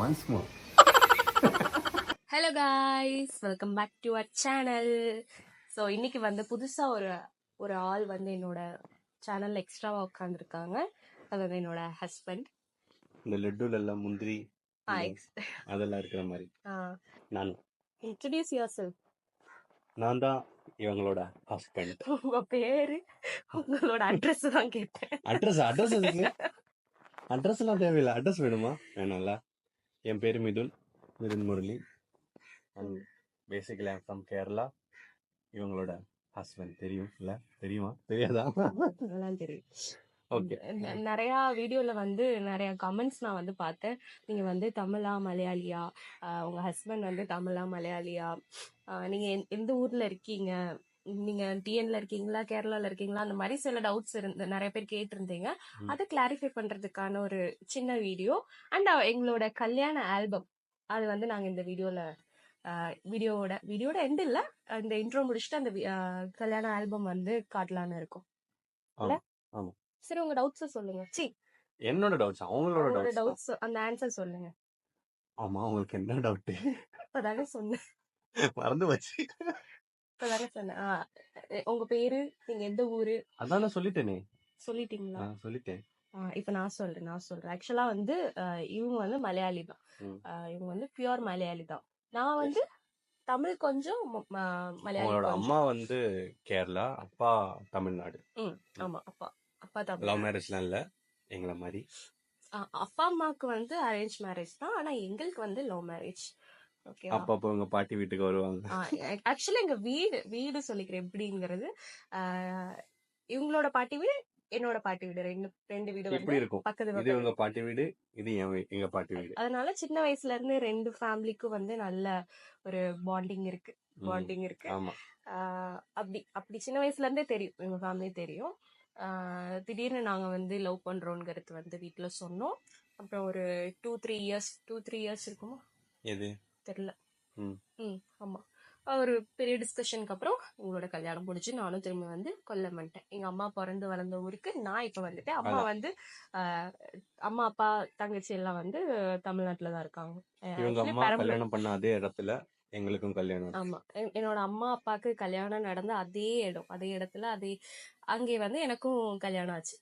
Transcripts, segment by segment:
once more. Hello guys, welcome back to our channel. So இன்னைக்கு வந்து புதுசாக ஒரு ஆள் வந்து என்னோட சேனலில் எக்ஸ்ட்ராவாக உட்காந்துருக்காங்க. அது வந்து என்னோட ஹஸ்பண்ட். இந்த லட்டுல எல்லாம் முந்திரி அதெல்லாம் இருக்கிற மாதிரி நான். Introduce your self. நான் தான் இவங்களோட ஹஸ்பண்ட். உங்க பேரு, உங்களோட அட்ரஸ் தான் கேட்டேன். அட்ரஸ் எதுக்கு? அட்ரஸ் எல்லாம் தேவையில்லை. அட்ரஸ் வேணுமா? வேணாம்ல. என் பேரு Mithun Murali. Basically I'm from Kerala. இவங்களோட ஹஸ்பண்ட். தெரியும் இல்ல? தெரியுமா? தெரியாதா? அதெல்லாம் தெரியும். ஓகே. நிறைய வீடியோல வந்து நிறைய கமெண்ட்ஸ் நான் வந்து பார்த்தேன். நீங்க வந்து தமிழா மலையாளியா, உங்க ஹஸ்பண்ட் வந்து தமிழா மலையாளியா, நீங்க எந்த ஊர்ல இருக்கீங்க, நீங்க டிஎன்ல இருக்கீங்களா கேரளால இருக்கீங்களா, அந்த மாதிரி சில டவுட்ஸ் இருந்து நிறைய பேர் கேட்டிருந்தீங்க. அதை கிளாரிஃபை பண்றதுக்கான ஒரு சின்ன வீடியோ. அண்ட் எங்களோட கல்யாண ஆல்பம் அது வந்து நாங்க இந்த வீடியோவோட எண்ட் இல்ல, இந்த இன்ட்ரோ முடிச்சுட்டு அந்த கல்யாண ஆல்பம் வந்து காட்டலான்னு இருக்கோம். சரி, உங்க டவுட்ஸ் சொல்லுங்க. என்னோட டவுட்ஸ், அவங்களோட டவுட்ஸ், அந்த ஆன்சர் சொல்லுங்க. ஆமா, உங்களுக்கு என்ன டவுட்? இப்பதானே சொன்னேன். மறந்து வச்சு. இப்பதானே சொன்னேன். உங்க பேரு, நீங்க எந்த ஊரு? அதான் சொல்லிட்டேனே. சொல்லிட்டீங்களா? சொல்லிட்டேன். இப்ப நான் சொல்றேன். ஆக்சுவலா வந்து இவங்க வந்து மலையாளி தான். இவங்க வந்து பியூர் மலையாளி தான். நான் வந்து தமிழ் கொஞ்சம், மலையாளி. அம்மா வந்து கேரளா, அப்பா தமிழ்நாடு. ஆமா, அப்பா தமிழ். லவ் மேரேஜ்லாம் இல்ல, எங்கள மாதிரி. அப்பா அம்மாவுக்கு வந்து அரேஞ்ச் மேரேஜ் தான், ஆனா எங்களுக்கு வந்து லவ் மேரேஜ். அப்பப்போ எங்க பாட்டி வீட்டுக்கு வருவாங்க. ஆக்சுவலி எங்க வீடு சொல்லிக்கிறேன் எப்படிங்கிறது. இவங்களோட பாட்டி வீடு, என்னோட பாட்டி வீடு, ரெண்டு வீடு எப்படி இருக்கும்? இது இவங்க பாட்டி வீடு, இது எங்க பாட்டி வீடு. அதனால சின்ன வயசுல இருந்து ரெண்டு ஃபேமிலிக்கும் வந்து நல்ல ஒரு பாண்டிங் இருக்கு. ஆமா. அப்படி சின்ன வயசுல இருந்தே தெரியும், எங்க ஃபேமிலி தெரியும். திடீர்னு நாங்க வந்து லவ் பண்றோங்கிறது வந்து வீட்டுல சொன்னோம். அப்புறம் ஒரு 2-3 இயர்ஸ் இருக்குமா, எது தெரியல. ஆமா, ஒரு பெரிய டிஸ்கஷனுக்கு அப்புறம் உங்களோட கல்யாணம் முடிச்சு நானும் திரும்ப வந்து கொல்லம் வந்துட்டேன். எங்க அம்மா பிறந்து வளர்ந்த ஊருக்கு நான் இப்ப வந்துட்டேன். அம்மா வந்து அம்மா அப்பா தங்கச்சி எல்லாம் வந்து தமிழ்நாட்டுலதான் இருக்காங்க. இவங்க அம்மா கல்யாணம் பண்ண அதே இடத்துல எங்களுக்கும் கல்யாணம். ஆமா, என்னோட அம்மா அப்பாவுக்கு கல்யாணம் நடந்த அதே இடத்துல அங்கே வந்து எனக்கும் கல்யாணம் ஆச்சு.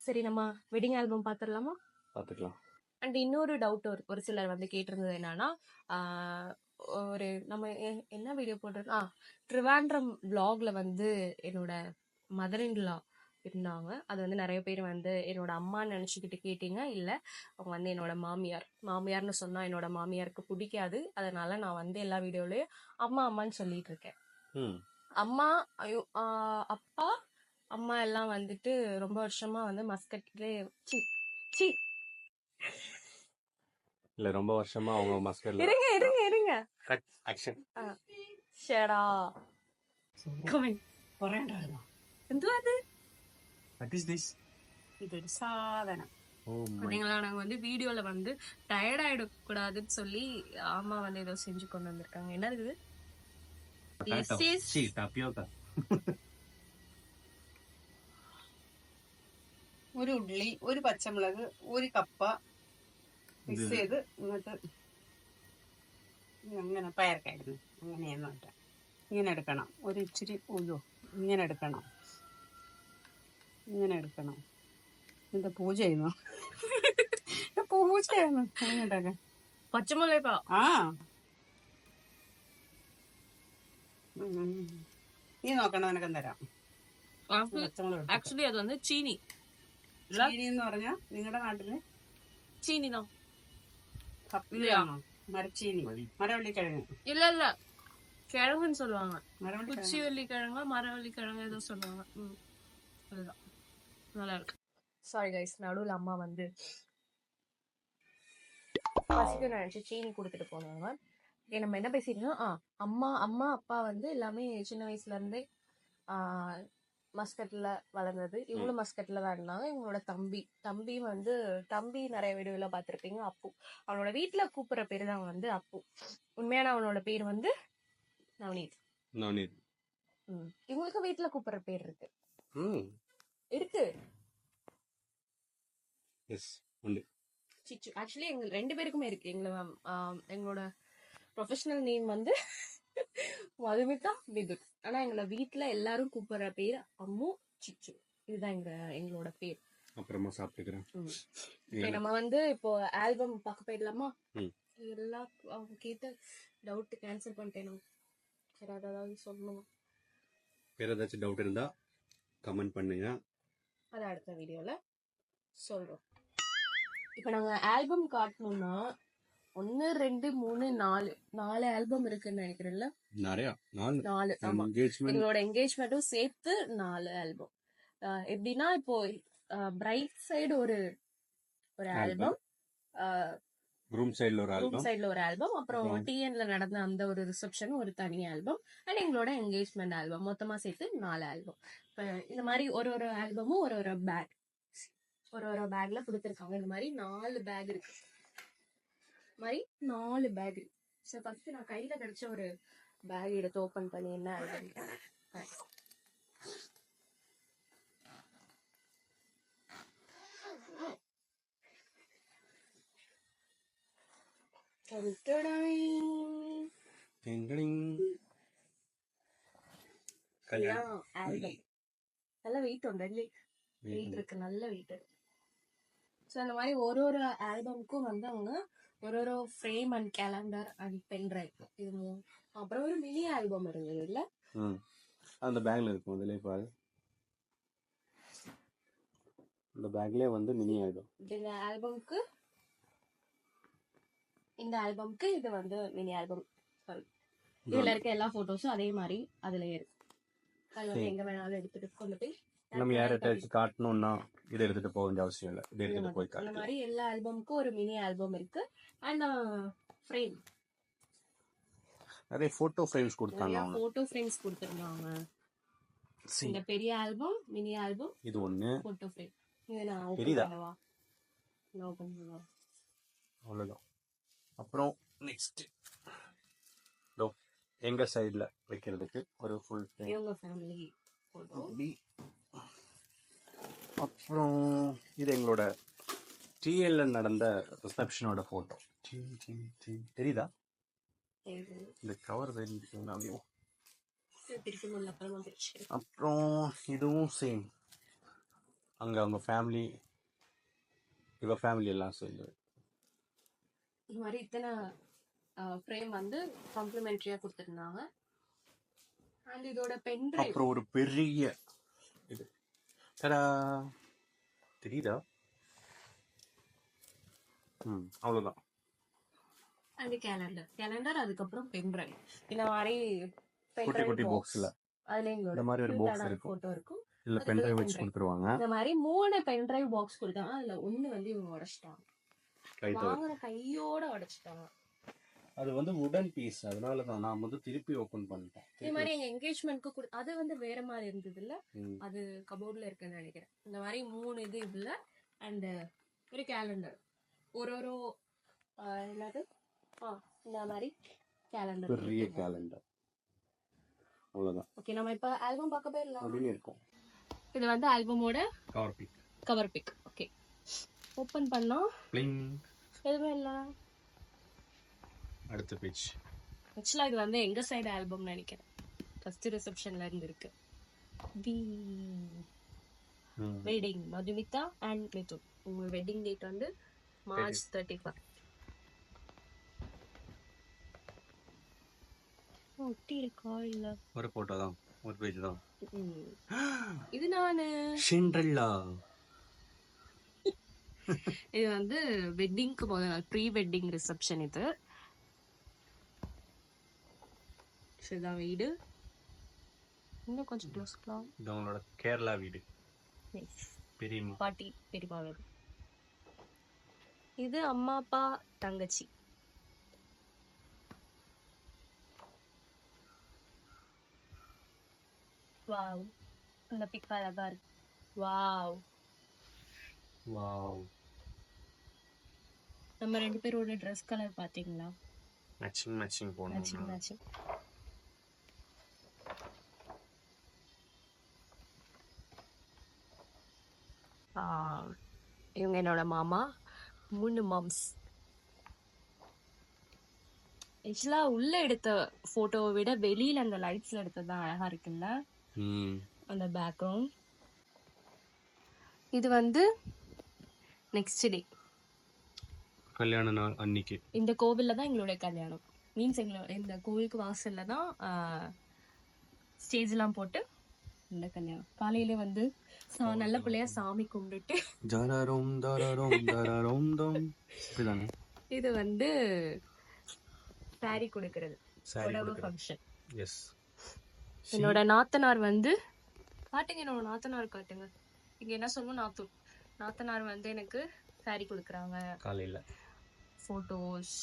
சரி, நம்ம வெட்டிங் ஆல்பம் பாத்துடலாமா? பாத்துக்கலாம். அண்ட் இன்னொரு டவுட் ஒரு சிலர் வந்து கேட்டிருந்தது என்னன்னா, ஒரு நம்ம என்ன வீடியோ போட்டிருக்கோம், ட்ரிவாண்ட்ரம் vlogல வந்து என்னோட மதர் இன் லா இருந்தாங்க. அது வந்து நிறைய பேர் வந்து என்னோட அம்மான்னு நினைச்சுக்கிட்டு கேட்டீங்க. இல்ல, அவங்க வந்து என்னோட மாமியார்னு சொன்னா என்னோட மாமியாருக்கு பிடிக்காது. அதனால நான் வந்து எல்லா வீடியோலயும் அம்மான்னு சொல்லிட்டு இருக்கேன். அம்மா, அப்பா, அம்மா எல்லாம் வந்துட்டு ரொம்ப வருஷமா வந்து மஸ்கட்லே இல்ல, ரொம்ப வருஷமா அவங்க மஸ்கட்ல. இருங்க கட் ஆக்ஷன். ஷேடா கமெண்ட் പറയണ്ടായിരുന്നോ? എന്തുവാ അത്? What is this? ഇതൊരു സാധനം. நாங்க வந்து வீடியோல வந்து டயர்ட் ஆயிடக்கூடாதுன்னு சொல்லி அம்மா வந்து ஏதோ செஞ்சு கொண்டு வந்திருக்காங்க. என்ன இருக்குது? tapioca. ഒരു ഉള്ളി, ഒരു പച്ചമുളക്, ഒരു കപ്പ മിക്സ് ചെയ്ത് ഇങ്ങോട്ട് അങ്ങനെ പയർക്കായിരുന്നു. അങ്ങനെയെന്ന് പറഞ്ഞാൽ ഇങ്ങനെ എടുക്കണം. ഒരു ഇച്ചിരി ഇങ്ങനെ എടുക്കണം. എന്താ പൂജ ചെയ്യുന്നു? പൂജയാണ് അങ്ങോട്ടൊക്കെ. പച്ചമുളക് നീ നോക്കണം, നിനക്ക് തരാം. ആക്ച്വലി അത് வந்து ചീനി എന്ന് പറഞ്ഞാ നിങ്ങളുടെ നാട്ടില് ചീനിനോ? കപ്പയാണോ? മരച്ചീനി, മരവള്ളിക്കിഴങ്ങ്. இல்ல கிழங்குன்னு சொல்லுவாங்க. குச்சி வள்ளிக்கிழங்கா மரவள்ளிக்கிழங்கு ஏதோ சொல்லுவாங்க. அதுதான் நல்லா இருக்கு. சாரி கைஸ், நடுவில் அம்மா வந்து பசிக்கு நினைச்சு சீனி கொடுத்துட்டு போனாங்க. நம்ம என்ன பேசிட்டோம்னா, அம்மா அப்பா வந்து எல்லாமே சின்ன வயசுல இருந்தே மஸ்கட்ல வளர்ந்தது. இவங்களும் மஸ்கட்ல தான் இருந்தாங்க. இவங்களோட தம்பி வந்து நிறைய வீடியோல பாத்திருப்பீங்க, அப்பு. அவனோட வீட்டுல கூப்பிடுற பேரு தான் வந்து அப்பு. உண்மையான அவனோட பேர் வந்து நவநீத். இவங்களுக்கு வீட்டுல கூப்பிடுற பேர் இருக்கு. சிச்சு. ஆக்சுவலி எங்க 2 பேருக்குமே இருக்கு. எங்களோட ப்ரொஃபஷனல் நேம் வந்து மதுமிதா, மிதுன். ஆனா எங்கள வீட்ல எல்லாரும் கூப்பிடுற பேர் அம்மு, சிச்சு. இதுதான் எங்களோட பேர். அப்புறமா சாப்பிட்டுக்கிறேன். இப்ப நம்ம வந்து இப்போ ஆல்பம் பார்க்க போயிடலாமா? ம். எல்லாம் அவங்க கேட்ட டவுட் கேன்சல் பண்ணிட்டேன். சரி, அதாவது சொல்லணும். வேற ஏதாச்சும் டவுட் இருந்தா கமெண்ட் பண்ணுங்க. அது அடுத்த வீடியோல சொல்றோம். இப்ப நாங்க ஆல்பம் காட்டணும்னா 1 2 3 4 ஆல்பம் இருக்குன்னு நினைக்கிறேன்ல. நிறைய 4. ஆமா, என்கேஜ்மெண்ட் எங்களோட என்கேஜ்மெண்ட்டும் சேர்த்து 4 ஆல்பம். எப்படின்னா இப்போ பிரைட் சைடு ஒரு ஆல்பம், ரூம் சைடுல ஒரு ரூம் ஆல்பம், சைடுல ஒரு ஆல்பம், அப்புறம் டிஎன்ல நடந்த அந்த ஒரு ரிசப்ஷன் ஒரு தனி ஆல்பம், அண்ட் எங்களோட என்கேஜ்மெண்ட் ஆல்பம், மொத்தமா சேர்த்து 4 ஆல்பம். இப்ப இந்த மாதிரி ஒரு ஆல்பமும் ஒரு பேக், ஒரு பேக்ல கொடுத்துருக்காங்க. இந்த மாதிரி 4 பேக் இருக்கு. இந்த மாதிரி 4 பேக் இருக்கு. சோ ஃபர்ஸ்ட் நான் கையில கிடைச்ச ஒரு பேக் எடுத்து ஓபன் பண்ணி என்ன ஆல்பம் ஆல்பம். நல்ல வெயிட் உண்டு, வெயிட் இருக்கு, நல்ல வெயிட் இருக்கு. ஸோ அந்த மாதிரி ஒரு ஆல்பமுக்கும் வந்து அவங்க ஒரு frame and calendar and pen drive இது அப்புறம் ஒரு மினி ஆல்பம் இருந்தது இல்ல, அந்த பேக்ல இருக்கும். அதுலயே பாரு, இந்த பேக்லயே வந்து மினி ஆல்பம். இந்த ஆல்பம்க்கு இது வந்து மினி ஆல்பம். சாரி, இதுல இருக்க எல்லா போட்டோஸும் அதே மாதிரி அதுலயே இருக்கு. அது வந்து எங்க வேணாலும் எடுத்துட்டு கொண்டு போய் நம்ம யார்கிட்ட காட்டணும்னா இதை எடுத்துட்டு போக வேண்டிய அவசியம் இல்லை. இதை எடுத்துட்டு போய் இந்த காட்டலாம். மாதிரி எல்லா ஆல்பமுக்கும் ஒரு மினி ஆல்பம் இருக்கு. அண்ட் ஃப்ரேம், நிறைய போட்டோ ஃப்ரேம்ஸ் கொடுத்தாங்க. நிறைய போட்டோ ஃப்ரேம்ஸ் கொடுத்துருந்தாங்க. இந்த பெரிய ஆல்பம், மினி ஆல்பம், இது ஒண்ணு போட்டோ ஃப்ரேம். இதை நான் ஓபன் பெரியதா? பண்ணவா? நான் ஓபன் பண்ணவா? அவ்வளவுதான். அப்புறம் நெக்ஸ்ட் எங்க சைடுல வைக்கிறதுக்கு ஒரு ஃபுல் ஃப்ரேம், இவங்க ஃபேமிலி போட்டோ. அப்புறம் இது எங்களோட டிஎல்ல நடந்த ரிசப்ஷனோட போட்டோ. தெரியுதா? இந்த கவர் தெரியும். அப்புறம் இதுவும் சேம், அங்க அவங்க ஃபேமிலி, இவ ஃபேமிலி எல்லாம் சேர்ந்து இந்த மாதிரி இத்தனை ஃப்ரேம் வந்து காம்ப்ளிமெண்டரியா கொடுத்துருந்தாங்க. அண்ட் இதோட பென் டிரைவ், அப்புறம் ஒரு பெரிய இது தெரியுதா? அவ்வளவுதான். அண்ட் கேலண்டர், அதுக்கப்புறம் பென் டிரைவ். இந்த மாதிரி குட்டி குட்டி பாக்ஸ்ல அதுல இந்த மாதிரி ஒரு பாக்ஸ் இருக்கும். போட்டோ இருக்கும். இல்ல பென் டிரைவ் வச்சு கொடுத்துருவாங்க. இந்த மாதிரி 3 பென் டிரைவ் பாக்ஸ் கொடுத்தாங்க. அதுல ஒண்ணு வந்து இவங்க உடைச்சிட்டாங்க, வாங்குற கையோட உடைச்சிட்டாங்க. அது வந்து வுடன் பீஸ், அதனால தான் நான் வந்து திருப்பி ஓபன் பண்ணிட்டேன். இந்த மாதிரி எங்க என்கேஜ்மெண்ட்க்கு அது வந்து வேற மாதிரி இருந்தது இல்ல, அது கபோர்ட்ல இருக்குன்னு நினைக்கிறேன். இந்த மாதிரி 3 இது இதுல அண்ட் ஒரு கேலண்டர், ஒரு என்னது இந்த மாதிரி கேலண்டர், பெரிய கேலண்டர். அவ்வளவுதான். ஓகே, நம்ம இப்ப ஆல்பம் பார்க்க போயிடலாம். அப்படியே இருக்கும். இது வந்து ஆல்பமோட கவர் பிக். ஓகே, ஓபன் பண்ணா எதுவுமே இல்ல. அடுத்த பேஜ். ஆக்சுவலா இது வந்து எங்க சைடு ஆல்பம் நினைக்கிறேன். ஃபர்ஸ்ட் ரிசப்ஷன்ல இருந்து இருக்கு. Wedding Madhumitha and Mithun. உங்க வெட்டிங் டேட் வந்து மார்ச் 31. ஒட்டி இருக்கா இல்ல? ஒரு போட்டோ தான், ஒரு பேஜ் தான். இது நானு சிண்ட்ரெல்லா. இது வந்து வெட்டிங்க்கு முதல் நாள், ப்ரீ வெட்டிங் ரிசப்ஷன். இது இதுதான் வீடு. இன்னும் கொஞ்சம் க்ளோஸ் பண்ணலாம். இது அவங்களோட கேரளா வீடு. பெரியம்மா, பாட்டி, பெரியம்மா வீடு. இது அம்மா அப்பா தங்கச்சி. வாவ், இந்த பிக் அழகா இருக்கு. Wow wow. நம்ம 2 பேரோட ட்ரெஸ் கலர் பாத்தீங்களா? மேட்சிங் போடணும். மேட்சிங். இவங்க என்னோட மாமா. 3 மாம்ஸ். ஆக்சுவலா உள்ள எடுத்த போட்டோவை விட வெளியில அந்த லைட்ஸ்ல எடுத்தது தான் அழகா இருக்குல்ல, அந்த பேக்ரவுண்ட். இது வந்து நெக்ஸ்ட் டே கல்யாண நாள் அன்னைக்கு இந்த கோவில்ல தான் எங்களுடைய கல்யாணம். மீன்ஸ் இந்த கோவிலுக்கு வாசல்ல தான் ஸ்டேஜ் எல்லாம் போட்டு இந்த கல்யாணம். காலையில வந்து நல்ல பிள்ளையா சாமி கும்பிட்டுட்டு ஜாராரோம் தாராரோம் தாராரோம் தோம் இப்படிதானே. இது வந்து சாரி கொடுக்கறது, சாரி புடவை கொடுக்கறது. ஃபங்க்ஷன். எஸ். என்னோட நாத்தனார் வந்து காட்டுங்க, என்னோட நாத்தனார் காட்டுங்க. இங்க என்ன சொல்லுவோம், நாத்தனார் வந்து எனக்கு சாரி கொடுக்குறாங்க. காலையில போட்டோஸ்,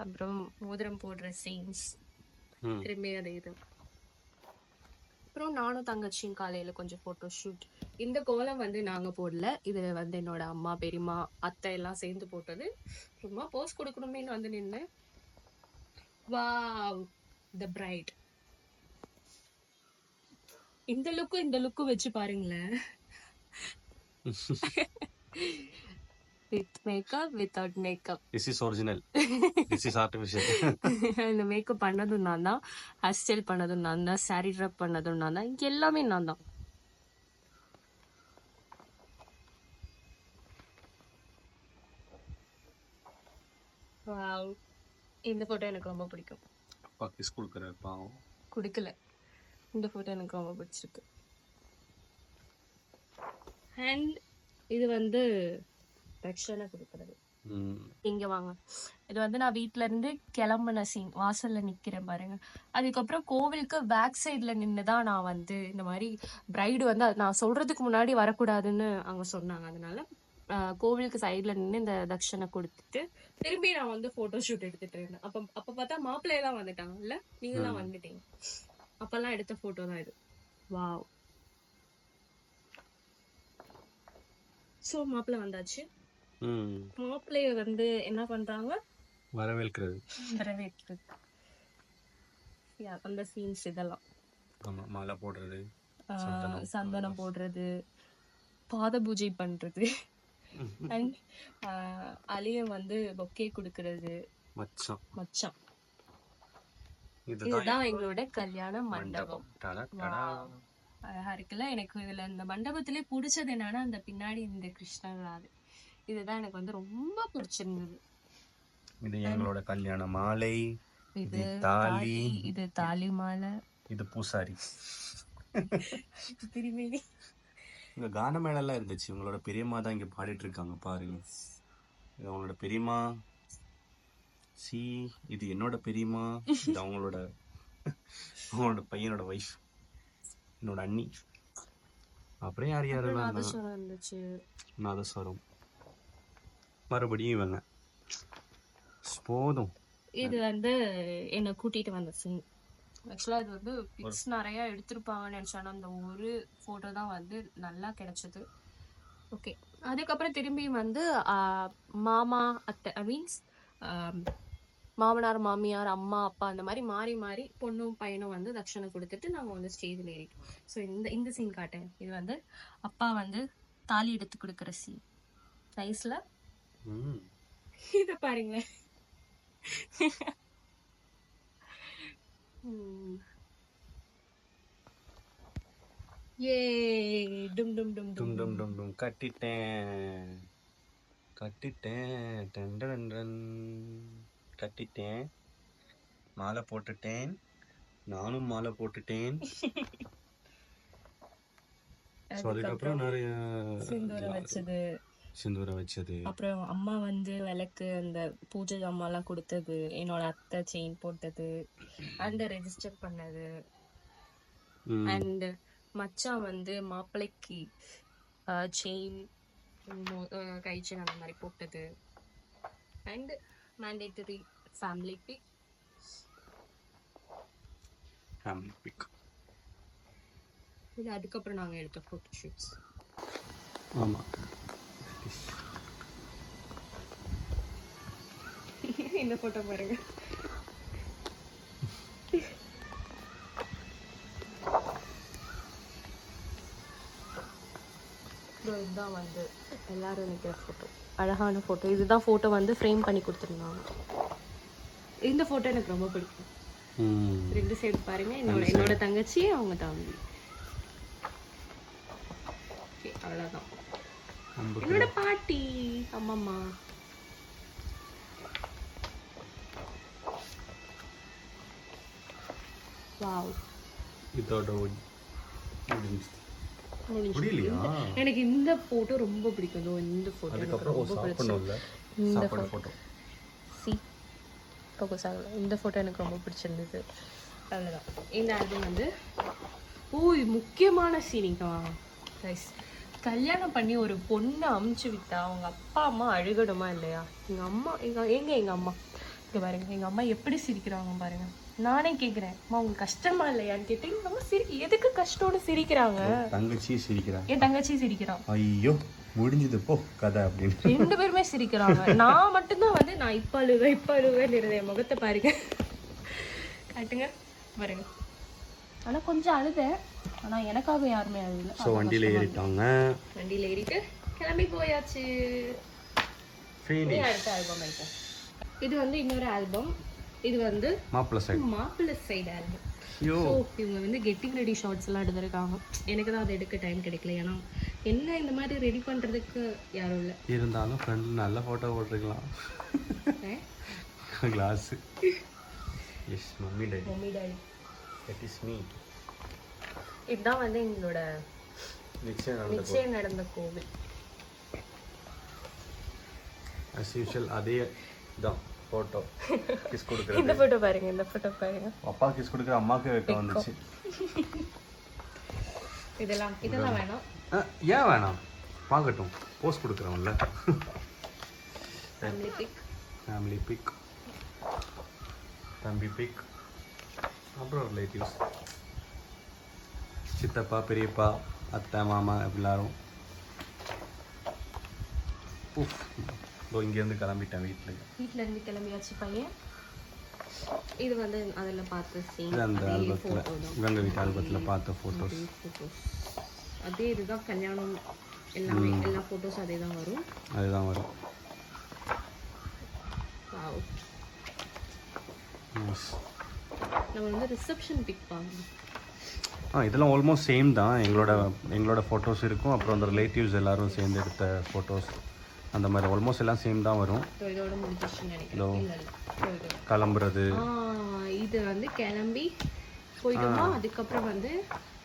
அப்புறம் மோதிரம் போடுற சீன்ஸ், திரும்பி அது இது. அப்புறம் நானும் தங்கச்சியும் காலையில கொஞ்சம் போட்டோ ஷூட். இந்த கோலம் வந்து நாங்க போடல, இது வந்து என்னோட அம்மா, பெரியம்மா, அத்தை எல்லாம் சேர்ந்து போட்டது. சும்மா போஸ் கொடுக்கணுமேனு வந்து நின்று. வாவ், தி பிரைட். இந்த லுக்கு வச்சு பாருங்களேன். With makeup, without makeup. This is original, this is artificial. இந்த மேக்கப் பண்ணதும் நான் தான், ஹேர் ஸ்டைல் பண்ணதும் நான் தான், சாரி ட்ராப் பண்ணதும் நான் தான், இங்க எல்லாமே நான் தான். வாவ், இந்த போட்டோ எனக்கு ரொம்ப பிடிக்கும். அப்பா கிஸ் கொடுக்குறாரு பாவம். குடுக்கல, இந்த போட்டோ எனக்கு ரொம்ப பிடிச்சிருக்கு. அண்ட் இது வந்து தட்சணை கொடுக்கறது. இங்க வாங்க, இது வந்து நான் வீட்ல இருந்து கிளம்புன சீன். வாசல்ல நிக்கிறேன் பாருங்க. அதுக்கப்புறம் கோவிலுக்கு பேக் சைட்ல நின்னுதான் நான் வந்து இந்த மாதிரி பிரைடு வந்து நான் சொல்றதுக்கு முன்னாடி வரக்கூடாதுன்னு அவங்க சொன்னாங்க. அதனால கோவிலுக்கு சைட்ல நின்று இந்த தட்சணை கொடுத்துட்டு திரும்பி நான் வந்து போட்டோ ஷூட் எடுத்துட்டு இருந்தேன். அப்ப பார்த்தா மாப்பிள்ளையெல்லாம் வந்துட்டாங்கல்ல, நீங்க எல்லாம் வந்துட்டீங்க. அப்பெல்லாம் எடுத்த போட்டோ தான் இது. வாவ். சோ மாப்பிள்ளை வந்தாச்சு. மாப்பிள்ளைய வந்து என்ன பண்றாங்க, வரவேற்கிறது. அந்த சீன்ஸ் இதெல்லாம். ஆமா, மாலை போடுறது, சந்தனம் போடுறது, பாத பூஜை பண்றது, அண்ட் அலியன் வந்து பொக்கே கொடுக்கறது. மச்சான். இதுதான் எங்களோட கல்யாண மண்டபம். அழகா இருக்குல்ல. எனக்கு இதுல இந்த மண்டபத்திலே பிடிச்சது என்னன்னா அந்த பின்னாடி இந்த கிருஷ்ணராது, இதுதான் எனக்கு வந்து ரொம்ப பிடிச்சிருந்தது. இது எங்களோட கல்யாண மாலை, இது தாலி, இது தாலி மாலை, இது பூசாரி. திரும்பி இங்க கான மேளெல்லாம் இருந்துச்சு. உங்களோட பெரியம்மா தான் இங்க பாடிட்டு இருக்காங்க பாருங்க. இது அவங்களோட பெரியம்மா. இது என்னோட பெரியம்மா. இது அவங்களோட பையனோட வைஃப், என்னோட அண்ணி. அப்புறம் யார் யாரெல்லாம் இருந்துச்சு, நாதஸ்வரம், மறுபடியும் இவங்க. போதும். இது வந்து என்னை கூட்டிட்டு வந்த சீன். ஆக்சுவலா இது வந்து பிக்ஸ் நிறைய எடுத்திருப்பாங்கன்னு நினைச்சேன். அந்த ஒரு போட்டோ தான் வந்து நல்லா கிடைச்சது. ஓகே, அதுக்கப்புறம் திரும்பி வந்து மாமா அத்தை, மீன்ஸ் மாமனார் மாமியார் அம்மா அப்பா அந்த மாதிரி மாறி மாறி பொண்ணும் பையனும் வந்து தட்சணை கொடுத்துட்டு நாங்க வந்து ஸ்டேஜில் ஏறிட்டோம். ஸோ இந்த சீன் காட்டேன். இது வந்து அப்பா வந்து தாலி எடுத்து கொடுக்குற சீன். நைஸ்ல. இத பாருங்க. ஏ டும் டும் டும் டும் டும் டும் டும். கட்டிட்டேன், மாலை போட்டுட்டேன், நானும் மாலை போட்டுட்டேன். அதுக்கப்புறம் நிறைய சிந்தூரம் வச்சது, அப்புறம் அம்மா வந்து விளக்கு அந்த பூஜை ஜாமான்லாம் கொடுத்தது, என்னோட அத்தை செயின் போட்டது, அந்த ரெஜிஸ்டர் பண்ணது, அண்ட் மச்சான் வந்து மாப்பிள்ளைக்கு செயின், கை செயின் அந்த மாதிரி போட்டது, அண்ட் மேண்டேட்டரி ஃபேமிலி பிக். இது அதுக்கப்புறம் நாங்கள் எடுத்த ஃபோட்டோ ஷூட்ஸ். ஆமாம். இந்த ஃபோட்டோ பாருங்க. அப்புறம் இதுதான் வந்து எல்லாரும் நிற்கிற ஃபோட்டோ, அழகான ஃபோட்டோ. இதுதான் ஃபோட்டோ வந்து ஃப்ரேம் பண்ணி கொடுத்துருந்தாங்க. இந்த ஃபோட்டோ எனக்கு ரொம்ப பிடிக்கும். 2 சைடு பாருங்க, என்னோட தங்கச்சி, அவங்க தம்பி. ஓகே, அவ்வளோதான். என்னோட பாட்டி, அம்மம்மா. வாவ், இதோட முடியலையா? எனக்கு இந்த போட்டோ ரொம்ப பிடிக்கும். இந்த போட்டோ அதுக்கப்புறம் ரொம்ப பிடிச்சது. இந்த போட்டோ ஃபோக்கஸ் ஆகல. இந்த ஃபோட்டோ எனக்கு ரொம்ப பிடிச்சிருந்தது. அவ்வளோதான். இந்த ஆல்பம் வந்து முக்கியமான சீனிங்கா கைஸ். கல்யாணம் பண்ணி ஒரு பொண்ணை அமுச்சு விட்டா அவங்க அப்பா அம்மா அழுகணுமா இல்லையா? எங்கள் அம்மா எங்கள் அம்மா இங்கே பாருங்க, எங்கள் அம்மா எப்படி சிரிக்கிறாங்க பாருங்க. நானே கேட்குறேன், அம்மா உங்களுக்கு கஷ்டமா இல்லையான்னு கேட்டேன். எங்கள் அம்மா எதுக்கு கஷ்டம்னு சிரிக்கிறாங்க. தங்கச்சி சிரிக்கிறாங்க, என் தங்கச்சி சிரிக்கிறான். ஐயோ முடிஞ்சது போ கதை அப்படின்னு 2 பேருமே சிரிக்கிறாங்க. நான் மட்டும்தான் வந்து நான் இப்ப அழுவேன்னு என் முகத்தை பாருங்க, காட்டுங்க பாருங்க. ஆனா கொஞ்சம் அழுதேன், ஆனா எனக்காக யாருமே அழுகல. ஸோ வண்டியில் ஏறிட்டாங்க. வண்டியில ஏறிட்டு கிளம்பி போயாச்சு. அடுத்த ஆல்பம் ஐட்டம். இது வந்து இன்னொரு ஆல்பம். இது வந்து மாப்பிள்ளை சைடு ஆல்பம். ஸோ இவங்க வந்து கெட்டிங் ரெடி ஷார்ட்ஸ் எல்லாம் எடுத்திருக்காங்க. எனக்கு தான் அதை எடுக்க டைம் கிடைக்கல. ஏன்னா என்ன இந்த மாதிரி ரெடி பண்றதுக்கு யாரும் இல்லை. இருந்தாலும் ஃப்ரெண்ட் நல்ல ஃபோட்டோ போட்டுருக்கலாம். Class yes mummy daddy that is me. இதுதான் வந்து எங்களோட நிச்சயம் நடந்த கோவில். as usual அதே தான் ஃபோட்டோ கிஸ் கொடுக்குறது. இந்த ஃபோட்டோ பாருங்க. அப்பா கிஸ் கொடுக்குற அம்மாவுக்கு வைக்க வந்துச்சு. இதெல்லாம் வேணாம். ஏன் வேணாம்? பார்க்கட்டும், போஸ்ட் கொடுக்குறோம்ல. ஃபேமிலி பிக், தம்பி பிக், அப்புறம் ரிலேட்டிவ்ஸ், சித்தப்பா, பெரியப்பா, அத்தை, மாமா எல்லாரும். இங்கேருந்து கிளம்பிட்டேன். வீட்டிலேருந்து கிளம்பியாச்சு பையன். இது வந்து அதில் பார்த்த சீன், அந்த ஆல்பத்தில், இவங்க வீட்டு ஆல்பத்தில் பார்த்த ஃபோட்டோஸ். அதே இதுதான் கல்யாணம் எல்லாமே, எல்லா ஃபோட்டோஸ் அதே தான் வரும். நம்ம வந்து ரிசப்ஷன் பிக் பார்க்கணும். இதெல்லாம் ஆல்மோஸ்ட் சேம் தான். எங்களோட ஃபோட்டோஸ் இருக்கும், அப்புறம் அந்த ரிலேட்டிவ்ஸ் எல்லாரும் சேர்ந்து எடுத்த ஃபோட்டோஸ், அந்த மாதிரி ஆல்மோஸ்ட் எல்லாம் சேம் தான் வரும். இதோட முடிஞ்சிச்சுன்னு நினைக்கிறேன். கிளம்புறது, இது வந்து கிளம்பி போயிட்டோமா, அதுக்கப்புறம் வந்து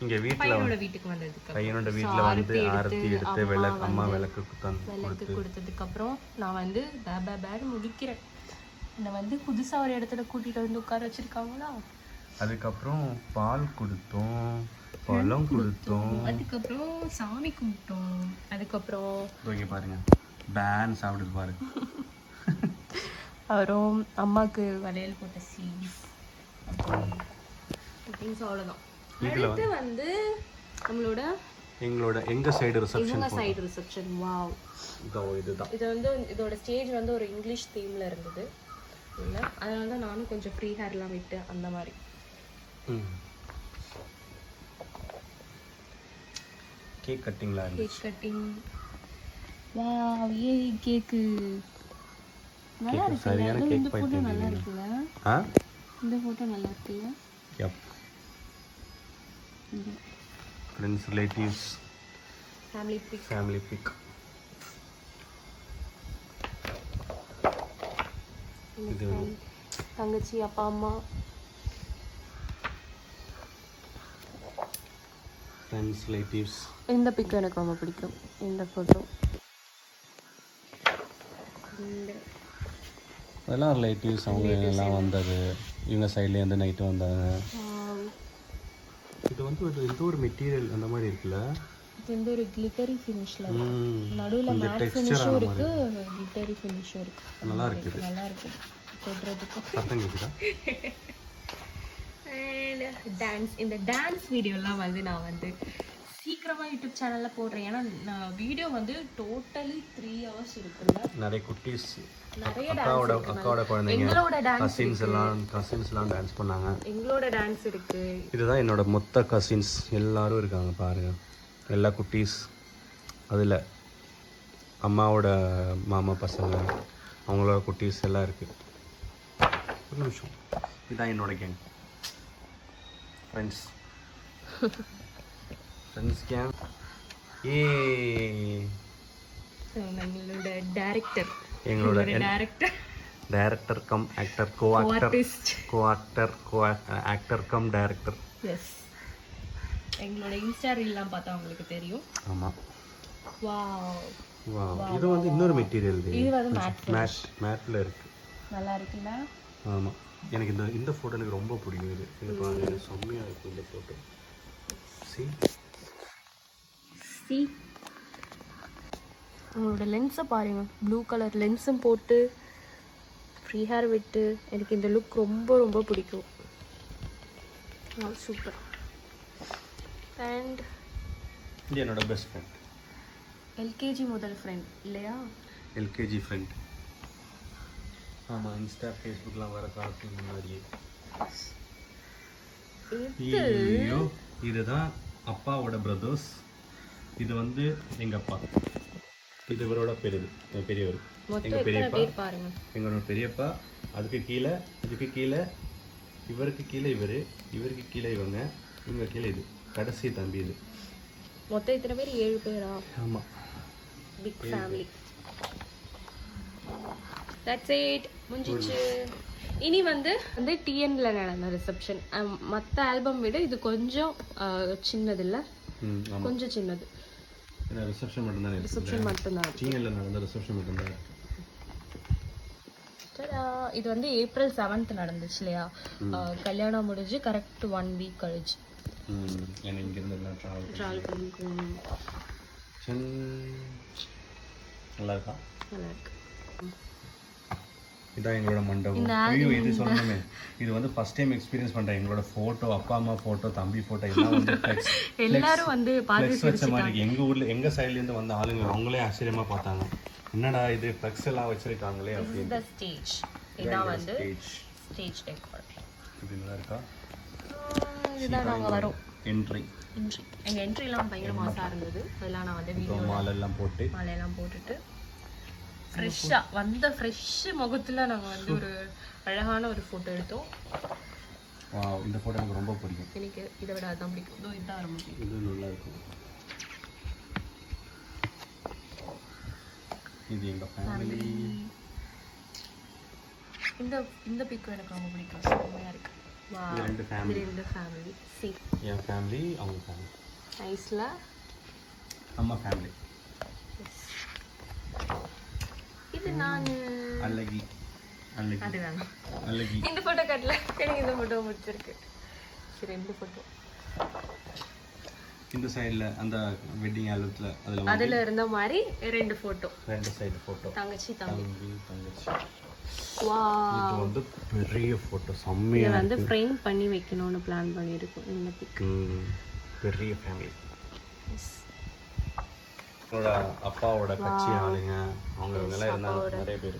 இங்கே பையனோட வீட்டுக்கு வந்ததுக்கு பையனோட வீட்டில் வந்து ஆரத்தி எடுத்து அம்மா விளக்கு கொடுத்ததுக்கப்புறம் நான் வந்து பேடு முடிக்கிறேன். என்னை வந்து புதுசாக ஒரு இடத்துல கூட்டிகிட்டு வந்து உட்கார வச்சுருக்காங்களா. அதுக்கப்புறம் பால் கொடுத்தோம், பழம் கொடுத்தோம், அதுக்கப்புறம் சாமி கும்பிட்டோம். அதுக்கப்புறம் இங்கே பாருங்க பேன் சாப்பிடுது பாருங்க. அப்புறம் அம்மாவுக்கு வளையல் போட்ட சீஸ், அவ்வளோதான். அடுத்து வந்து எங்க சைடு ரிசப்ஷன். வாவ், இதுதான். இது வந்து இதோட ஸ்டேஜ் வந்து ஒரு இங்கிலீஷ் தீம்ல இருந்தது இல்லை, அதனால தான் நானும் கொஞ்சம் ஃப்ரீ ஹேர்லாம் விட்டு அந்த மாதிரி. Cake cutting. வாவ், ஏ கேக்கு நல்லா இருக்கு. சரியான கேக். இந்த ஃபோட்டோ நல்லா இருக்குல்ல? இந்த ஃபோட்டோ நல்லா இருக்குல்ல? Yup. Friends, relatives, family pic. இது தங்கச்சி, அப்பா, அம்மா, ஃப்ரெண்ட்ஸ், ரிலேட்டிவ்ஸ். இந்த பிக் எனக்கு ரொம்ப பிடிக்கும், இந்த ஃபோட்டோ. அதெல்லாம் ரிலேட்டிவ்ஸ், அவங்க எல்லாம் வந்தது. இவங்க சைட்லேருந்து நைட்டு வந்தாங்க. இது வந்து ஏதோ ஒரு மெட்டீரியல் அந்த மாதிரி இருக்குல்ல. இது வந்து ஒரு கிளிட்டரி ஃபினிஷ்ல இருக்கு. நடுவுல மேட் ஃபினிஷும் இருக்கு, கிளிட்டரி ஃபினிஷும் இருக்கு. நல்லா இருக்கு போடுறதுக்கு. சத்தம் கேக்குதா? டான்ஸ், இந்த டான்ஸ் வீடியோலாம் வந்து நான் வந்து சீக்கிரமா யூடியூப் சேனல்ல போடுறேன். ஏன்னா நான் வீடியோ வந்து டோட்டலி 3 hours இருக்குல்ல. நிறைய குட்டீஸ், நிறைய அக்காவோட குழந்தைங்க, எங்களோட டான்ஸ், கசின்ஸ் எல்லாம் டான்ஸ் பண்ணாங்க. எங்களோட டான்ஸ் இருக்கு. இதுதான் என்னோட மொத்த கசின்ஸ் எல்லாரும் இருக்காங்க பாருங்க. எல்லா குட்டீஸ், அதில் அம்மாவோட மாமா பசங்க அவங்களோட குட்டீஸ் எல்லாம் இருக்குது. ஒரு நிமிஷம், இதுதான் என்னோட கேங் ஃப்ரெண்ட்ஸ் கேங். நம்மளோட டைரக்டர், எங்களோட director, director cum actor, actor cum director. Yes, எங்களோட இன்ஸ்டா ரீல்லாம் பார்த்தா உங்களுக்கு தெரியும். ஆமாம். வாவ், இது வந்து இன்னொரு மெட்டீரியல், இது வந்து மேட்டில் இருக்குது. நல்லா இருக்குல்ல? ஆமாம், எனக்கு இந்த ஃபோட்டோ எனக்கு ரொம்ப பிடிக்கும். இது பாருங்க, எனக்கு செம்மையாக இருக்கும் இந்த ஃபோட்டோ. சி உங்களோட லென்ஸை பாருங்க, ப்ளூ கலர் லென்ஸும் போட்டு ஃப்ரீ ஹேர் விட்டு எனக்கு இந்த லுக் ரொம்ப ரொம்ப பிடிக்கும். சூப்பர். அண்ட் இது என்னோட பெஸ்ட் ஃப்ரெண்ட், எல்கேஜி முதல் ஃப்ரெண்ட் இல்லையா? LKG friend. ஆமாம், இன்ஸ்டா ஃபேஸ்புக்லாம் வர காலத்துக்கு முன்னாடியே. ஐயோ, இதுதான் அப்பாவோட பிரதர்ஸ். இது வந்து எங்கள் அப்பா, இது இவரோட பெரியவர், எங்கள் பெரியப்பா, எங்களோட பெரியப்பா. அதுக்கு கீழே இவருக்கு கீழே இவருக்கு கீழே இவங்க கீழே இது கடைசி தம்பி. இது மொத்தம் இத்தனை பேர் 7 பேரா? ஆமாம், பிக் ஃபேமிலி. தட்ஸ் இட், முடிஞ்சிச்சு. இனி வந்து டிஎன்ல நடந்த ரிசப்ஷன். மற்ற ஆல்பம் விட இது கொஞ்சம் சின்னது இல்லை, கொஞ்சம் சின்னது. ரிசப்ஷன் மட்டும்தான், ரிசப்ஷன் மட்டும்தான், டிஎன்ல நடந்த ரிசப்ஷன் மட்டும்தான். இது வந்து ஏப்ரல் 7th நடந்துச்சு இல்லையா? கல்யாணம் முடிஞ்சு கரெக்ட் 1 வீக் கழிச்சு. இங்கிருந்து ட்ராவல் பண்ணி போகணும். நல்லா இருக்கா? நல்லா இருக்கு. இதான் எங்களோட மண்டபம். ஐயோ, இது சொல்லணுமே, இது வந்து ஃபர்ஸ்ட் டைம் எக்ஸ்பீரியன்ஸ் பண்ணுறேன். எங்களோட ஃபோட்டோ, அப்பா அம்மா ஃபோட்டோ, தம்பி ஃபோட்டோ எல்லாம் வந்து எல்லாரும் வந்து ஃப்ளெக்ஸ் வச்ச மாதிரி. எங்கள் ஊரில் எங்கள் சைட்லேருந்து வந்த ஆளுங்க அவங்களே ஆச்சரியமாக பார்த்தாங்க, என்னடா இது ஃப்ளெக்ஸ் எல்லாம் வச்சிருக்காங்களே அப்படின்னு. ஸ்டேஜ் இதான் வந்து ஸ்டேஜ் டெக்கோர். இது நல்லா இருக்கா? இதுதான் நாங்கள் வரோம். என்ட்ரி எங்கள் என்ட்ரிலாம் பயங்கர மாசாக இருந்தது. அதெல்லாம் நான் வந்து வீடியோ மாலையெல்லாம் போட்டுட்டு ஃப்ரெஷ்ஷாக வந்த ஃப்ரெஷ் முகத்தில் நாங்கள் வந்து ஒரு அழகான ஒரு ஃபோட்டோ எடுத்தோம். இந்த ஃபோட்டோ எனக்கு ரொம்ப பிடிக்கும். எனக்கு இதை விட அதுதான் பிடிக்கும். இதுதான் ரொம்ப பிடிக்கும். இது நல்லா இருக்கும். இது எங்கள் ஃபேமிலி. இந்த பிக்கும் எனக்கு ரொம்ப பிடிக்கும், செம்மையாக இருக்கு. இது ரெண்டு ஃபேமிலி. என் ஃபேமிலி, அவங்க ஃபேமிலி. நைஸ்ல. அம்மா ஃபேமிலி. இது நான் அழகி. அது வேணாம், அழகி. இந்த ஃபோட்டோ கட்டல, எனக்கு இந்த ஃபோட்டோ பிடிச்சிருக்கு. சரி, 2 ஃபோட்டோ. இந்த சைடில் அந்த வெட்டிங் ஆல்பத்தில் அதில் இருந்த மாதிரி 2 ஃபோட்டோ, 2 சைடு ஃபோட்டோ. தங்கச்சி. இது வந்து பெரிய ஃபோட்டோ, செம்மையாக வந்து ஃப்ரேம் பண்ணி வைக்கணும்னு பிளான் பண்ணியிருக்கோம். இந்த பிக் பெரிய ஃபேமிலி. என்னோட அப்பாவோட கட்சி ஆளுங்க அவங்க எல்லாம் இருந்தாங்க, நிறைய பேர்.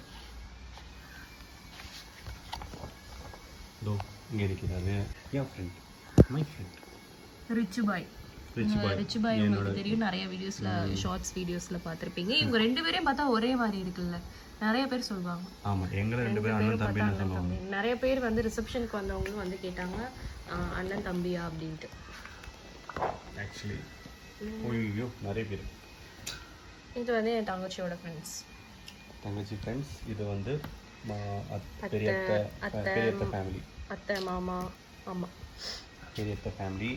இங்கே இருக்கிறாரு என் ஃப்ரெண்ட், மை ஃப்ரெண்ட் ரிச்சு பாய். உங்களுக்கு தெரியும், நிறைய வீடியோஸ்ல, ஷார்ட்ஸ் வீடியோஸ்ல பார்த்துருப்பீங்க. இவங்க 2 பேரையும் பார்த்தா ஒரே மாதிரி இருக்குல்ல, நிறைய பேர் சொல்லுவாங்க. ஆமா, எங்க 2 பேரும் அண்ணன் தம்பின்னு சொல்லுவாங்க. நிறைய பேர் வந்து ரிசப்ஷனுக்கு வந்தவங்களும் வந்து கேட்டாங்க, அண்ணன் தம்பியா அப்படின்ட்டு. ஆக்சுவலி ஓய்யோ, நிறைய பேர். இது வந்து என் தங்கச்சியோட ஃப்ரெண்ட்ஸ். இது வந்து பெரியத்த ஃபேமிலி, அத்தை மாமா. ஆமா, பெரியத்த ஃபேமிலி.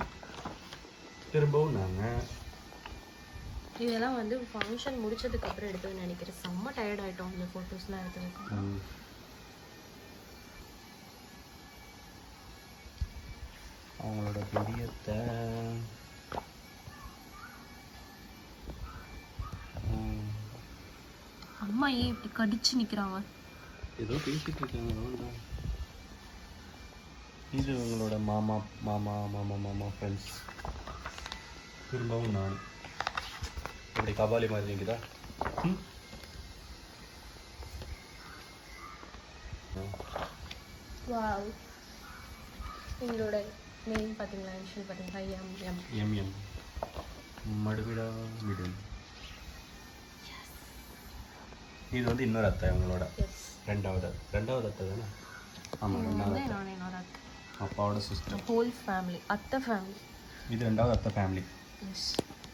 திரும்பவும் நாங்கள் இதெல்லாம் வந்து ஃபங்க்ஷன் முடிச்சதுக்கு அப்புறம் எடுத்தோம்னு நினைக்கிறேன். செம்ம டயர்ட் ஆயிட்டோம் இந்த ஃபோட்டோஸ்லாம் எடுத்ததுக்கு. அவங்களோட பெரியத்த அம்மா ஏன் இப்படி கடிச்சு நிக்கிறாங்க? ஏதோ பேசிட்டு இருக்காங்க. இது உங்களோட மாமா மாமா மாமா மாமா ஃப்ரெண்ட்ஸ். திரும்பவும் நான் இப்படி கபாலி மாதிரி இருக்குதா? வாவ், எங்களோட நேம் பார்த்தீங்களா, இனிஷியல் பார்த்தீங்களா? எம் எம் எம் மடுவிடா விடும். இது வந்து இன்னொரு அத்தை அவங்களோட எஸ் ரெண்டாவது அத்தை தானே? ஆமாம், ரெண்டாவது அத்தை. நான் என்னோட அத்தை, அப்பாவோட சிஸ்டர். ஹோல் ஃபேமிலி, அத்தை ஃபேமிலி. இது ரெண்டாவது அத்தை ஃபேமிலி. எஸ்.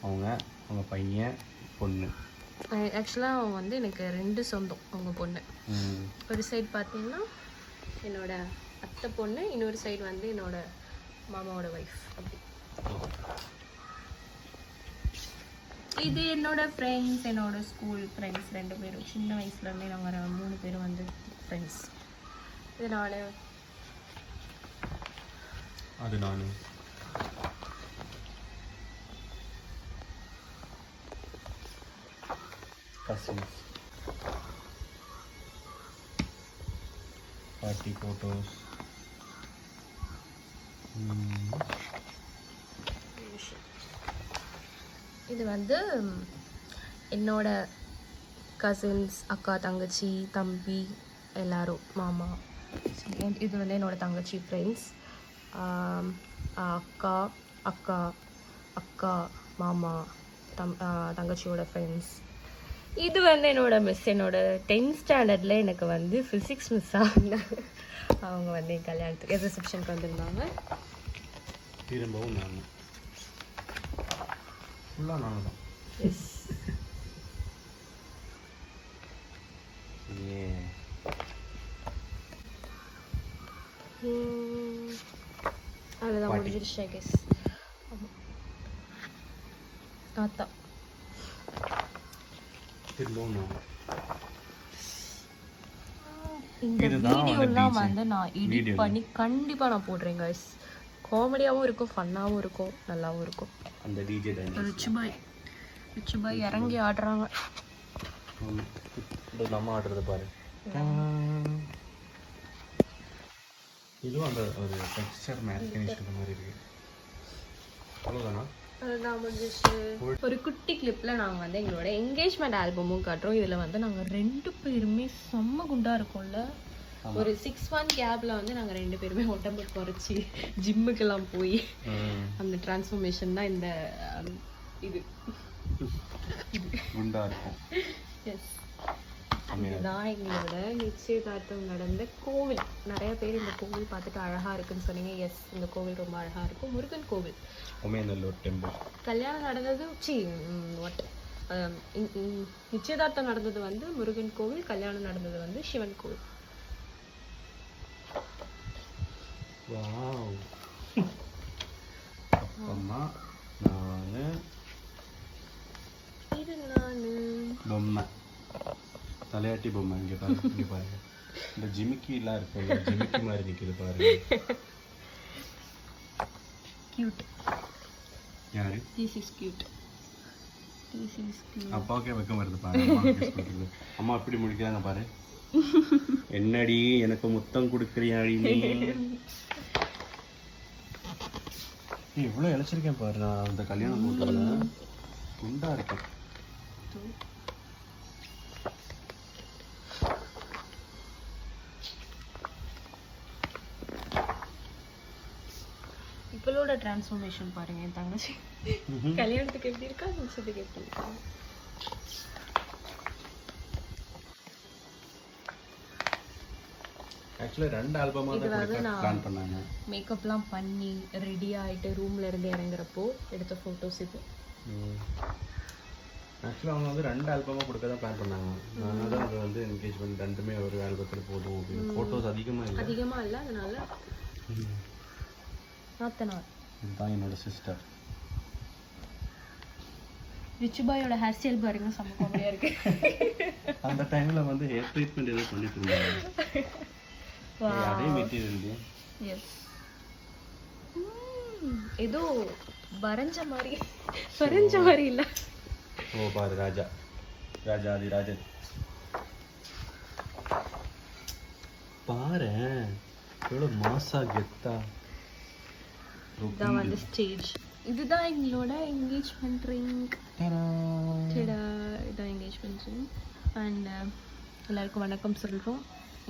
அவங்க பையன் பொண்ணு. ஆக்சுவலாக அவங்க வந்து எனக்கு 2 சொந்தம். அவங்க பொண்ணு ஒரு சைடு பார்த்தீங்கன்னா என்னோட அத்தை பொண்ணு, இன்னொரு சைடு வந்து என்னோட மாமாவோட ஒய்ஃப். அப்படி இது என்னோட ஃப்ரெண்ட்ஸ், என்னோட ஸ்கூல் ஃப்ரெண்ட்ஸ் 2 பேரும். சின்ன வயசுலேருந்தே நாங்கள் 3 பேரும் வந்து ஃப்ரெண்ட்ஸ். இது அது நான். Cousins, party photos. இது வந்து என்னோட கசின்ஸ், அக்கா, தங்கச்சி, தம்பி எல்லாரும், மாமா. இது வந்து என்னோட தங்கச்சி ஃப்ரெண்ட்ஸ், அக்கா அக்கா அக்கா மாமா, தங்கச்சியோட ஃப்ரெண்ட்ஸ். இது வந்து என்னோட மிஸ். என்னோட 10th ஸ்டாண்டர்டில் எனக்கு வந்து ஃபிசிக்ஸ் மிஸ் ஆகுனாங்க. அவங்க வந்து என் கல்யாணத்துக்கு ரிசப்ஷனுக்கு வந்திருந்தாங்க. திரும்பவும் நான் ஃபுல்லாக நான் தான். எஸ். அதுதான் முடிஞ்சிருச்சு கெஸ். தாத்தா திரும்பவும் நான். இந்த வீடியோலாம் வந்து நான் எடிட் பண்ணி கண்டிப்பாக நான் போடுறேன் கைஸ். காமெடியாகவும் இருக்கும், ஃபன்னாகவும் இருக்கும், நல்லாவும் இருக்கும். அந்த டிஜே ரிச்சு பாய் இறங்கி ஆடுறாங்க. நம்ம ஆடுறது பாரு. இதுவும் அந்த ஒரு டெக்ஸ்சர் மேட் ஃபினிஷ் பண்ண மாதிரி இருக்கு. அவ்வளோதானா? அதுதான் முடிஞ்சிச்சு. ஒரு குட்டி கிளிப்பில் நாங்கள் வந்து எங்களோட என்கேஜ்மெண்ட் ஆல்பமும் காட்டுறோம். இதில் வந்து நாங்கள் 2 பேருமே செம்ம குண்டாக இருக்கோம்ல. ஒரு 6 month கேப்ல வந்து நாங்கள் 2 பேருமே உடம்பு குறைச்சி ஜிம்முக்கெல்லாம் போய் அந்த டிரான்ஸ்ஃபர்மேஷன் தான் இந்த இது குண்டா இருக்கும். எஸ். இதுதான் எங்களோட நிச்சயதார்த்தம் நடந்த கோவில். நிறைய பேர் இந்த கோவில் பார்த்துட்டு அழகா இருக்குன்னு சொன்னீங்க. எஸ், இந்த கோவில் ரொம்ப அழகா இருக்கும். முருகன் கோவில், உமையநல்லூர் டெம்பிள். கல்யாணம் நடந்தது நிச்சயதார்த்தம் நடந்தது வந்து முருகன் கோவில், கல்யாணம் நடந்தது வந்து சிவன் கோவில். வாவ். அம்மா நானு இது நானு பொம்மை, தலையாட்டி பொம்மை. இங்கே பாருங்க, இங்கே பாருங்க. இந்த ஜிமிக்கி எல்லாம் இருக்குல்ல, ஜிமிக்கி மாதிரி நிற்கிது பாருங்க. கியூட். யாரு? This is cute. அப்பாவுக்கே வெக்கம் வருது பாருங்க. அம்மா எப்படி முடிக்கிறாங்க பாரு. என்னடி எனக்கு முத்தம் கொடுக்குறியாடி நீ? இவ்வளோ இழைச்சிருக்கேன் பாரு. நான் அந்த கல்யாணம் போட்டதுல குண்டா இருக்கேன். இப்பளோட டிரான்ஸ்ஃபர்மேஷன் பாருங்க. என் தங்கச்சி கல்யாணத்துக்கு எப்படி இருக்கா, நிச்சயத்துக்கு எப்படி இருக்கா. ஆக்சுவலி 2 ஆல்பமா தான் பிளான் பண்ணாங்க. மேக்கப்லாம் பண்ணி ரெடி ஆயிட்டு ரூம்ல இருந்து இறங்குறப்போ எடுத்த போட்டோஸ் இது. ஆக்சுவலாக அவங்க வந்து 2 ஆல்பமாக கொடுக்க தான் பிளான் பண்ணாங்க. நான் தான் அது வந்து என்கேஜ்மெண்ட் 2மே ஒரு ஆல்பத்தில் போதும் அப்படின்னு. ஃபோட்டோஸ் அதிகமாக இல்லை அதனால நாத்தனார். இதுதான் என்னோட சிஸ்டர். ரிச்சுபாயோட ஹேர் ஸ்டைல் பாருங்க, செம்ம காமெடியா இருக்கு. அந்த டைமில் வந்து ஹேர் ட்ரீட்மெண்ட் ஏதோ பண்ணிட்டு இருந்தாங்க. அதே மெட்டீரியல். எஸ். ஏதோ வரைஞ்ச மாதிரி இல்லை. ஓ பாரு, ராஜாதி ராஜன் பாரு எவ்வளோ மாசா கெத்தா. இதுதான் வந்து ஸ்டேஜ். இதுதான் எங்களோட என்கேஜ்மெண்ட் ரிங். இதுதான் என்கேஜ்மெண்ட் ரிங். அண்ட் எல்லாருக்கும் வணக்கம் சொல்கிறோம்.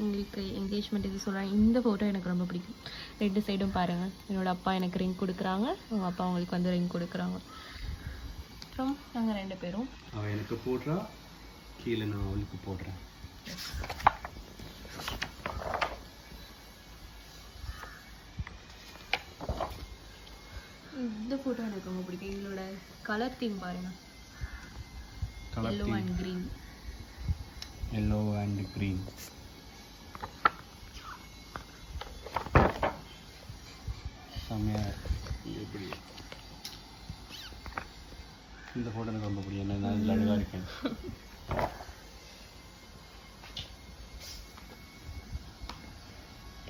எங்களுக்கு என்கேஜ்மெண்ட் இது சொல்கிறாங்க. இந்த ஃபோட்டோ எனக்கு ரொம்ப பிடிக்கும். 2 சைடும் பாருங்கள். என்னோடய அப்பா எனக்கு ரிங் கொடுக்குறாங்க, அவங்க அப்பா அவங்களுக்கு வந்து ரிங் கொடுக்குறாங்க. அப்புறம் நாங்கள் 2 பேரும் அவன் எனக்கு போடுறா, கீழே நான் அவளுக்கு போடுறேன். இந்த ஃபோட்டோ எனக்கு ரொம்ப பிடிக்கும். எங்களோட கலர் தீம் பாருங்க, yellow and green. Yellow and green. செம்மையாக எப்படி இந்த ஃபோட்டோ எனக்கு ரொம்ப பிடிக்கும். நான் இதில் அழகாக இருக்கேன்.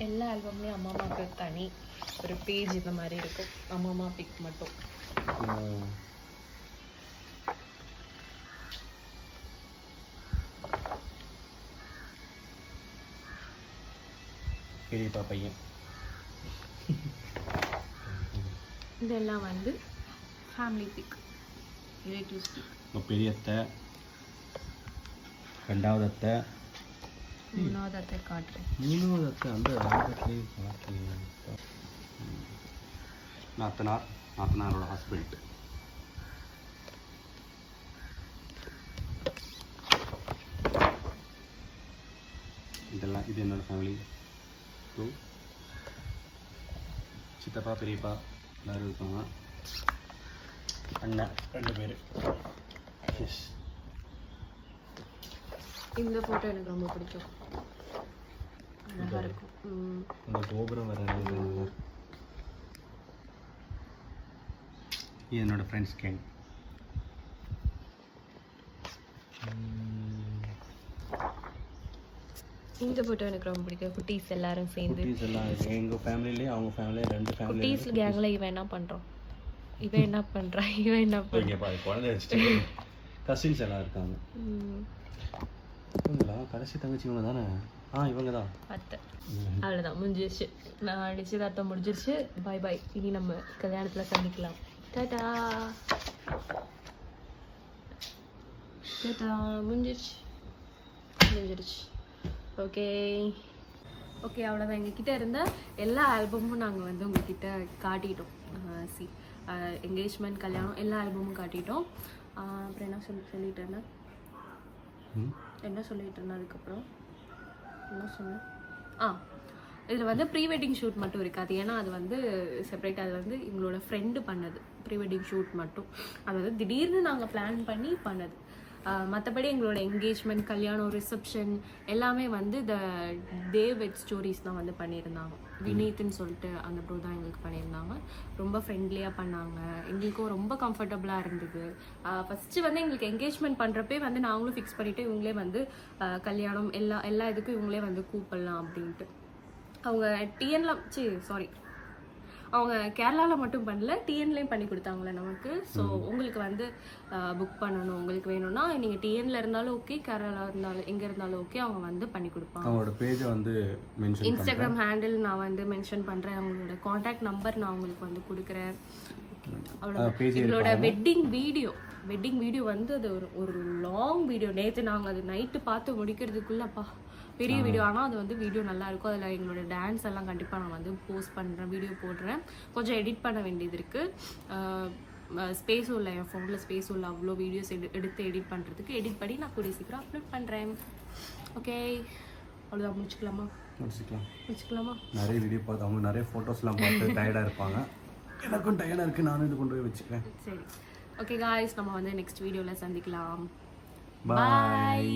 எல்லா ஆல்பம்லேயும் அம்மா அம்மாவுக்கு தனி ஒரு பேஜ் இந்த மாதிரி இருக்கும், அம்மா அம்மா பிக் மட்டும். பெரியப்பா பையன். இதெல்லாம் வந்து ஃபேமிலி பிக், ரிலேட்டிவ்ஸ் பிக். உங்கள் பெரிய அத்தை, ரெண்டாவது அத்தை, மூணாவது அத்தை காட்டுறேன். மூணாவது அத்தை அந்த ஆல்பத்துலேயும் காட்டுறேன். நாத்தனாரோட ஹஸ்பண்ட். இதெல்லாம் இது என்னோடய ஃபேமிலி. சித்தப்பா பெரியப்பா எல்லோரும் இருக்காங்க. அண்ணன் 2 பேர். எஸ், இந்த ஃபோட்டோ எனக்கு ரொம்ப பிடிக்கும், அழகாக இருக்கும். அந்த கோபுரம் வர இது என்னோடய ஃப்ரெண்ட்ஸ் கேங். இந்த ஃபோட்டோ எனக்கு ரொம்ப பிடிக்கும், குட்டீஸ் எல்லாரும் சேர்ந்து. குட்டீஸ் எல்லாம் எங்கள் ஃபேமிலிலேயே அவங்க ஃபேமிலியே 2 ஃபேமிலி. குட்டீஸ் கேங்கில் இவன் என்ன பண்ணுறோம், இவன் என்ன பண்ணுறான், இவன் என்ன பண்ணுறான். இங்கே பாரு குழந்தை வச்சுட்டு கசின்ஸ் எல்லாம் இருக்காங்க. இவங்களா கடைசி தங்கச்சி இவங்க தானே? இவங்க தான் அத்தை. அவ்வளோதான், முடிஞ்சிருச்சு. நான் நிச்சயதார்த்தம் முடிஞ்சிருச்சு. பாய் பாய். இனி நம்ம கல்யாணத்தில் சந்திக்கலாம். டாடா டாடா. முடிஞ்சிருச்சு. ஓகே அவ்வளோதான். எங்ககிட்ட இருந்த எல்லா ஆல்பமும் நாங்கள் வந்து உங்ககிட்ட காட்டிட்டோம். என்கேஜ்மெண்ட், கல்யாணம் எல்லா ஆல்பமும் காட்டிட்டோம். அப்புறம் என்ன சொல்லிட்டு இருந்தேன் அதுக்கப்புறம் என்ன சொன்னேன்? இதில் வந்து ப்ரீ வெட்டிங் ஷூட் மட்டும் இருக்காது. ஏன்னா அது வந்து செப்பரேட். அது வந்து எங்களோட ஃப்ரெண்டு பண்ணது ப்ரீ வெட்டிங் ஷூட் மட்டும். அது வந்து திடீர்னு நாங்கள் பிளான் பண்ணி பண்ணது. மற்றபடி எங்களோட என்கேஜ்மெண்ட், கல்யாணம், ரிசப்ஷன் எல்லாமே வந்து த டேவிட் ஸ்டோரிஸ் தான் வந்து பண்ணியிருந்தாங்க. வினீத்னு சொல்லிட்டு அந்த ப்ரோ தான் எங்களுக்கு பண்ணியிருந்தாங்க. ரொம்ப ஃப்ரெண்ட்லியாக பண்ணாங்க. எங்களுக்கும் ரொம்ப கம்ஃபர்டபுளாக இருந்தது. ஃபஸ்ட்டு வந்து எங்களுக்கு என்கேஜ்மெண்ட் பண்ணுறப்பே வந்து நாங்களும் ஃபிக்ஸ் பண்ணிவிட்டு இவங்களே வந்து கல்யாணம் எல்லா இதுக்கும் இவங்களே வந்து கூப்பிடலாம் அப்படின்ட்டு. அவங்க கேரளாவில் மட்டும் பண்ணல, டிஎன்லேயும் பண்ணி கொடுத்தாங்களே நமக்கு. ஸோ உங்களுக்கு வந்து புக் பண்ணணும், உங்களுக்கு வேணும்னா நீங்கள் டிஎன்ல இருந்தாலும் ஓகே, கேரளாவில் இருந்தாலும் எங்கே இருந்தாலும் ஓகே, அவங்க வந்து பண்ணி கொடுப்பாங்க. அவங்களோட பேஜை வந்து இன்ஸ்டாகிராம் ஹேண்டில் நான் வந்து மென்ஷன் பண்ணுறேன். அவங்களோட காண்டாக்ட் நம்பர் நான் உங்களுக்கு வந்து கொடுக்குறேன். அவ்வளோதான். எங்களோட வெட்டிங் வீடியோ வந்து அது ஒரு லாங் வீடியோ. நேற்று நாங்கள் அது நைட்டு பார்த்து முடிக்கிறதுக்குள்ளப்பா பெரிய வீடியோ. ஆனால் அது வந்து வீடியோ நல்லா இருக்கும். அதில் எங்களோட டான்ஸ் எல்லாம் கண்டிப்பாக நான் வந்து போஸ்ட் பண்ணுறேன், வீடியோ போடுறேன். கொஞ்சம் எடிட் பண்ண வேண்டியது இருக்குது. ஸ்பேஸும் இல்லை, என் ஃபோனில் ஸ்பேஸும் இல்லை அவ்வளோ வீடியோஸ் எடுத்து எடிட் பண்ணுறதுக்கு. எடிட் பண்ணி நான் கூடிய சீக்கிரம் அப்லோட் பண்ணுறேன். ஓகே, அவ்வளோதான். முடிச்சுக்கலாமா? நிறைய வீடியோ பார்த்து அவங்க நிறைய ஃபோட்டோஸ்லாம் பார்த்து டயர்டாக இருப்பாங்க. எனக்கும் டயர்டாக இருக்குது, நானும் இது கொண்டு போய் வச்சுக்கிறேன். சரி, ஓகே காய்ஸ், நம்ம வந்து நெக்ஸ்ட் வீடியோவில் சந்திக்கலாம். பாய்.